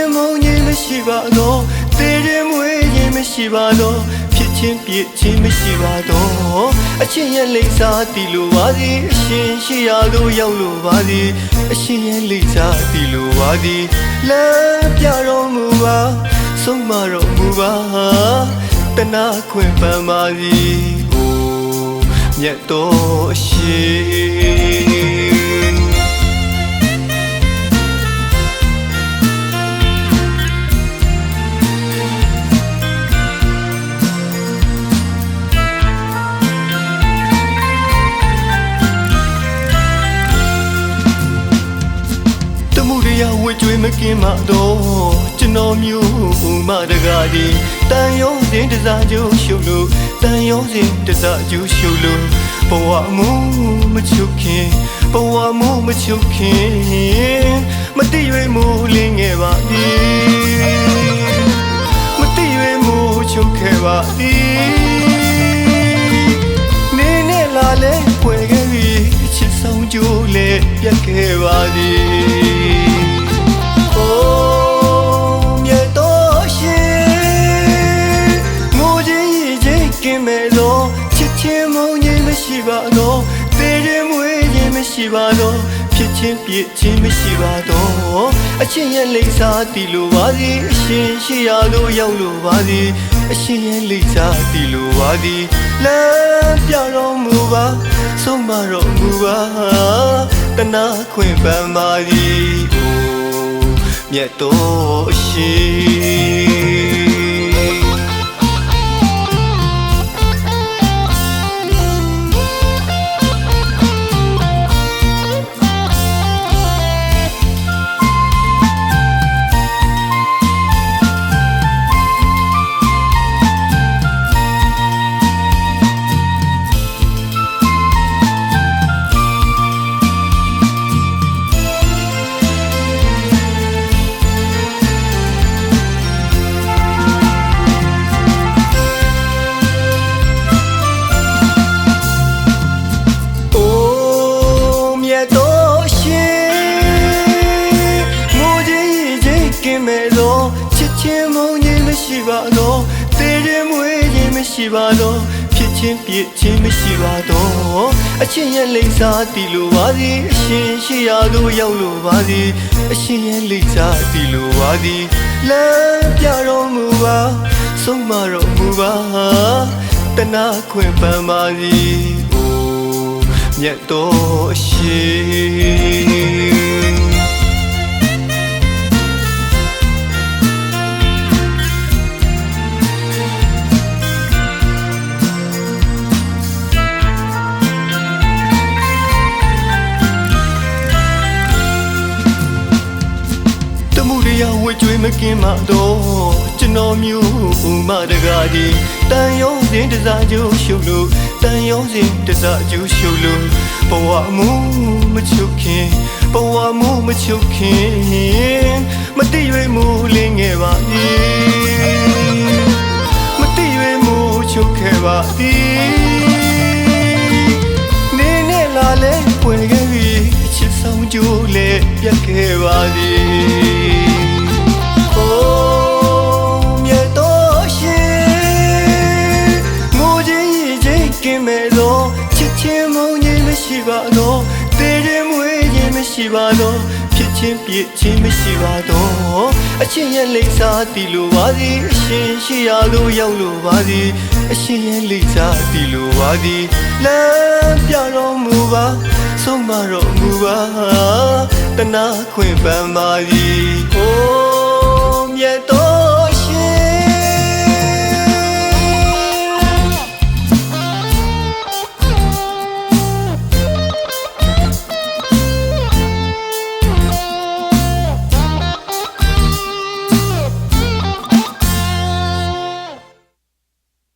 ချင်းမုန်းခြင်းမရှိပါတော့တေးရင်မွေးခြင်းမရှိပါတော့ဖြစ်ချင်းပြစ်ချင်းမရှိပါတော့အချင်းရဲ့လိမ့်စားတီလိုပါစီအရှင်ရှိရာသို့ရောက်လို့ပါစီအရှင်ရဲ့လိမ့်စားတီလိုပါစီလမ်းပြတော်မူပါဆုံးမတော်မူပါတနာခွင့်ပန်းပါစီမြတ်တော်ရှင်ဝေကျွေးမကင်းမှတော့ကျွန်တော်မျိုးမတကားဒီတန်ရုံးစဉ်တစားကျိုးရှုပ်လို့တန်ရုံးစဉ်တစားကျိုးရှုပ်လို့ဘဝမှုမချုပ်ခင်ဘဝမှုမချုပ်ခင်မတိရွေးမှုလင်းခဲ့ပါသည်မတိရွေးမှုချုပ်ခဲ့ပါသည်နေနဲ့လာလဲဖွယ်ခဲ့ပြီးအချစ်ဆောင်ကျိုးလဲပြတ်ခဲ့ပါသည်ချင်းမုန်းခြင်းမရှိပါတော့တေးရင်မွေးခြင်းမရှိပါတော့ဖြစ်ချင်းပြစ်ချင်းမရှိပါတော့အချင်းရဲ့လိမ့်စားတီလိုပါစီအရှင်ရှိရာသို့ရောက်လို့ပါစီအရှင်ရဲ့လိမ့်စားတီလိုပါစီလမ်းပြတော်မူပါဆုံးမတော်မူပါတနာခွင့်ပန်းပါစီမြတ်တော်ရှင်ချင်းမုန်းခြင်းမရှိပါတော့တေးရင်မွေးခြင်းမရှိပါတော့ဖြစ်ချင်းပြစ်ချင်းမရှိပါတော့အချင်းရဲ့လိမ့်စားတီလိုပါစီအရှင်ရှိရာသို့ရောက်လို့ပါစီအရှင်ရဲ့လိမ့်စားတီလိုပါစီလမ်းပြတော်မူပါဆုံးမတော်မူပါတနာခွင့်ပန်းပါစီမြတ်တော်ရှင်ဝေကျွေးမကင်းမှတော့ကျွန်တော်မျိုးမတကားဒီတန်ရုံးစဉ်တစားကျိုးရှုပ်လို့တန်ရုံးစဉ်တစားကျိုးရှုပ်လို့ဘဝမှုမချုပ်ခင်ဘဝမှုမချုပ်ခင်မတိရွေးမှုလင်းခဲ့ပါသည်မတိရွေးမှုချုပ်ခဲ့ပါသည်နေနဲ့လာလဲဖွယ်ခဲ့ပြီးအချစ်ဆောင်ကျိုးလဲပြတ်ခဲ့ပါသည်ချင်းမုန်းခြင်းမရှိပါတော့တေးရင်မွေးခြင်းမရှိပါတော့ဖြစ်ချင်းပြစ်ချင်းမရှိပါတော့အချင်းရဲ့လိမ့်စားတီလိုပါစီအရှင်ရှိရာသို့ရောက်လို့ပါစီအရှင်ရဲ့လိမ့်စားတီလိုပါစီလမ်းပြတော်မူပါဆုံးမတော်မူပါတနာခွင့်ပန်းပါစီ